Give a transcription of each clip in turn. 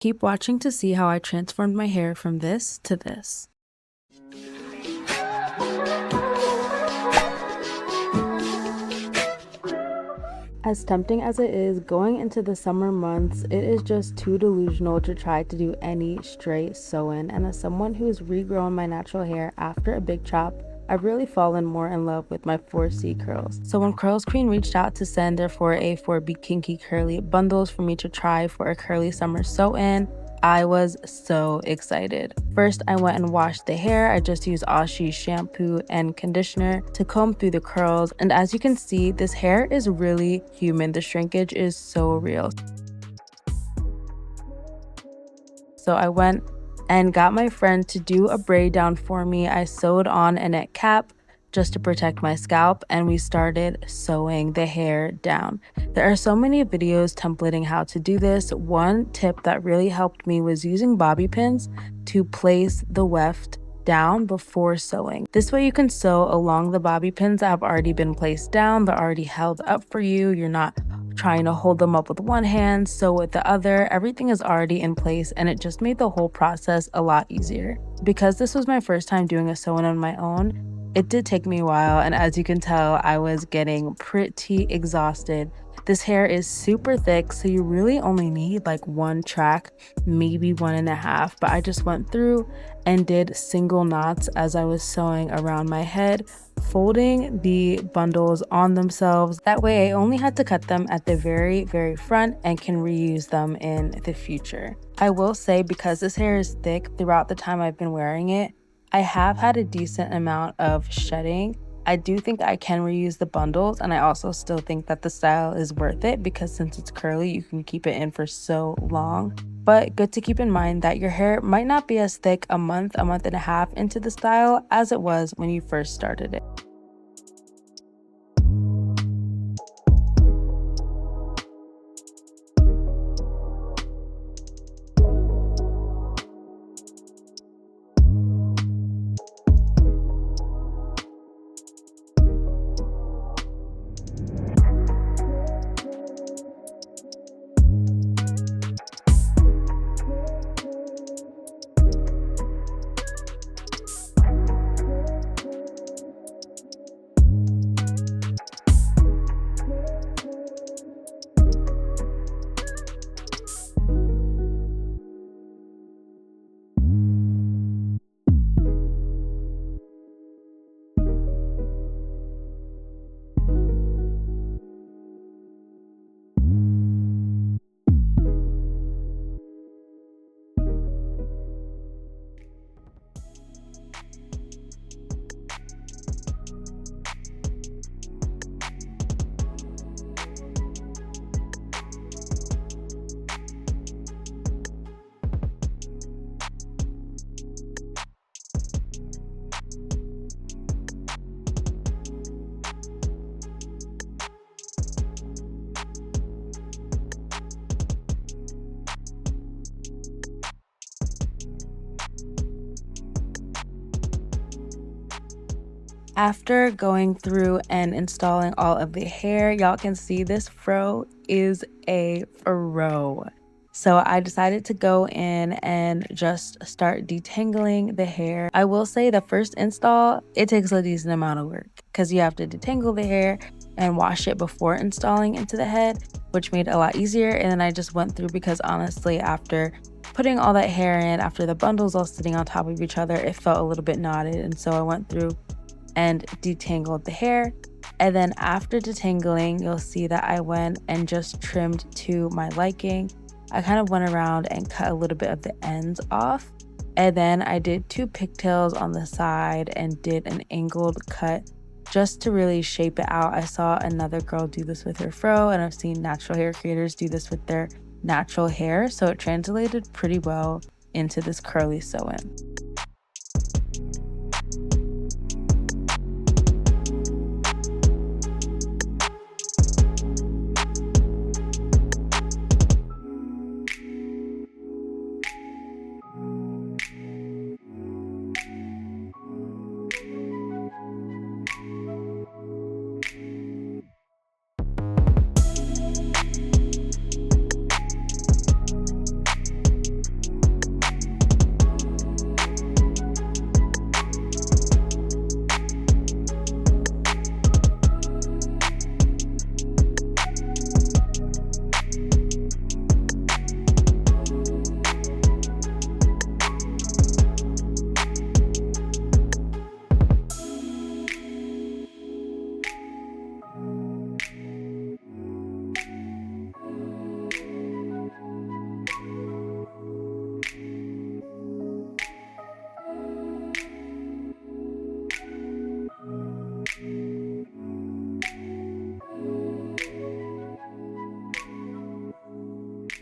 Keep watching to see how I transformed my hair from this to this. As tempting as it is, going into the summer months, it is just too delusional to try to do any straight sew-in, and as someone who has regrown my natural hair after a big chop, I've really fallen more in love with my 4C curls. So when Curlsqueen reached out to send their 4A 4B Kinky curly bundles for me to try for a curly summer sew-in, I was so excited. First, I went and washed the hair. I just used Ashi shampoo and conditioner to comb through the curls. And as you can see, this hair is really human. The shrinkage is so real. So I went and got my friend to do a braid down for me. I sewed on a net cap just to protect my scalp, and we started sewing the hair down. There are so many videos templating how to do this. One tip that really helped me was using bobby pins to place the weft down before sewing. This way you can sew along the bobby pins that have already been placed down. They're already held up for you. You're not trying to hold them up with one hand, sew with the other. Everything is already in place, and it just made the whole process a lot easier. Because this was my first time doing a sew-in on my own, it did take me a while, and as you can tell, I was getting pretty exhausted. This hair is super thick, so you really only need like one track, maybe 1.5, but I just went through and did single knots as I was sewing around my head, folding the bundles on themselves. That way I only had to cut them at the very front and can reuse them in the future. I will say, because this hair is thick, throughout the time I've been wearing it, I have had a decent amount of shedding. I do think I can reuse the bundles, and I also still think that the style is worth it because since it's curly, you can keep it in for so long. But good to keep in mind that your hair might not be as thick a month and a half into the style as it was when you first started it. After going through and installing all of the hair, y'all can see this fro is a fro. So I decided to go in and just start detangling the hair. I will say the first install, it takes a decent amount of work because you have to detangle the hair and wash it before installing into the head, which made it a lot easier. And then I just went through because honestly, after putting all that hair in, after the bundles all sitting on top of each other, it felt a little bit knotted. And so I went through and detangled the hair. And then after detangling, you'll see that I went and just trimmed to my liking. I kind of went around and cut a little bit of the ends off. And then I did 2 pigtails on the side and did an angled cut just to really shape it out. I saw another girl do this with her fro, and I've seen natural hair creators do this with their natural hair. So it translated pretty well into this curly sew-in.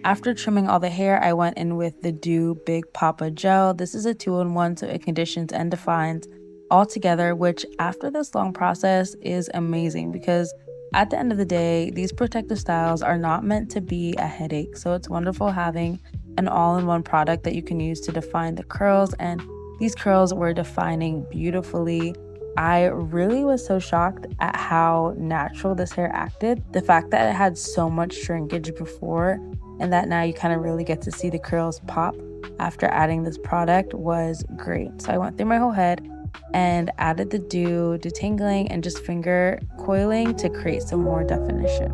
After trimming all the hair, I went in with the Dew Big Papa Gel. This is a 2-in-1, so it conditions and defines all together, which after this long process is amazing because at the end of the day, these protective styles are not meant to be a headache. So it's wonderful having an all-in-one product that you can use to define the curls, and these curls were defining beautifully. I really was so shocked at how natural this hair acted. The fact that it had so much shrinkage before and that now you kind of really get to see the curls pop after adding this product was great. So I went through my whole head and added the dew, detangling, and just finger coiling to create some more definition.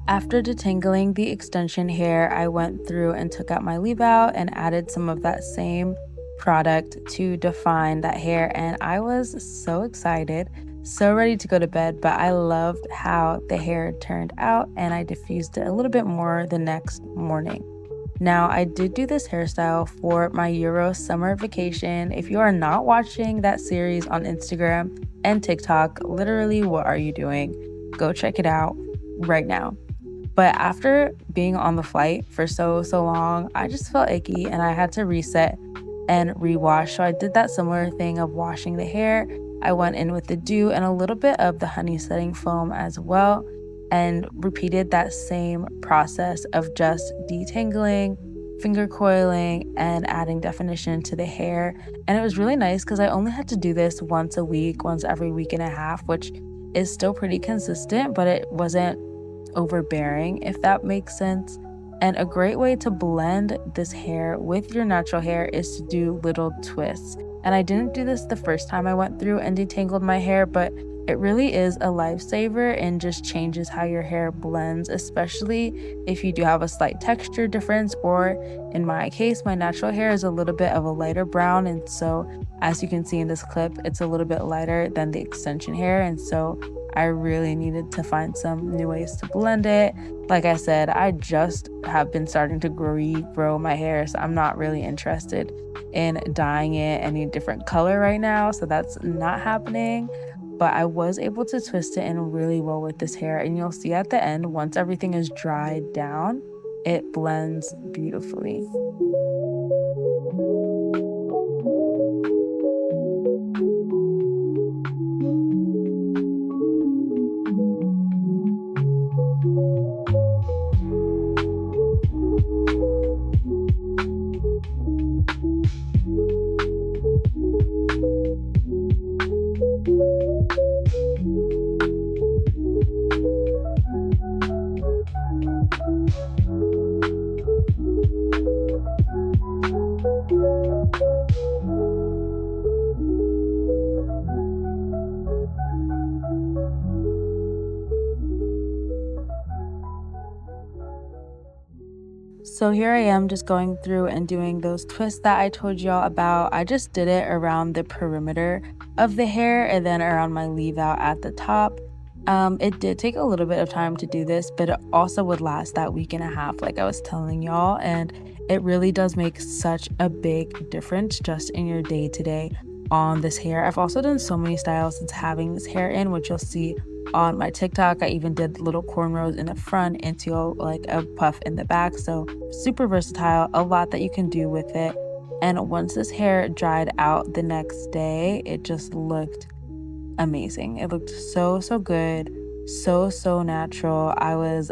After detangling the extension hair, I went through and took out my leave out and added some of that same product to define that hair, and I was so excited, so ready to go to bed, but I loved how the hair turned out and I diffused it a little bit more the next morning. Now, I did do this hairstyle for my Euro summer vacation. If you are not watching that series on Instagram and TikTok, literally, what are you doing? Go check it out right now. But after being on the flight for so long, I just felt icky and I had to reset and rewash. So I did that similar thing of washing the hair. I went in with the dew and a little bit of the honey setting foam as well, and repeated that same process of just detangling, finger coiling, and adding definition to the hair. And it was really nice because I only had to do this once a week, once every week and a half, which is still pretty consistent, but it wasn't overbearing, if that makes sense. And a great way to blend this hair with your natural hair is to do little twists. And I didn't do this the first time I went through and detangled my hair, but it really is a lifesaver and just changes how your hair blends, especially if you do have a slight texture difference, or in my case, my natural hair is a little bit of a lighter brown, and so as you can see in this clip, it's a little bit lighter than the extension hair, and so I really needed to find some new ways to blend it. Like I said, I just have been starting to regrow my hair, so I'm not really interested in dyeing it any different color right now, so that's not happening. But I was able to twist it in really well with this hair, and you'll see at the end, once everything is dried down, it blends beautifully. So here I am just going through and doing those twists that I told y'all about. I just did it around the perimeter of the hair and then around my leave out at the top. It did take a little bit of time to do this, but it also would last that week and a half like I was telling y'all, and it really does make such a big difference just in your day-to-day on this hair. I've also done so many styles since having this hair in, which you'll see on my TikTok. I even did little cornrows in the front into like a puff in the back, so super versatile, a lot that you can do with it. And once this hair dried out the next day, it just looked amazing. It looked so good, so natural. I was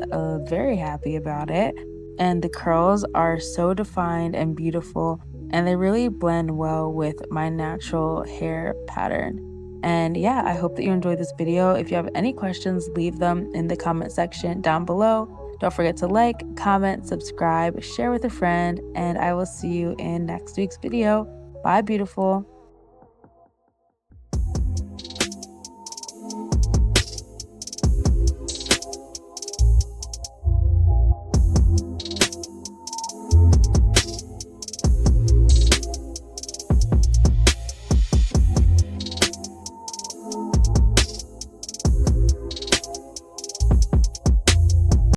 very happy about it, and the curls are so defined and beautiful, and they really blend well with my natural hair pattern. And yeah, I hope that you enjoyed this video. If you have any questions, leave them in the comment section down below. Don't forget to like, comment, subscribe, share with a friend, and I will see you in next week's video. Bye, beautiful.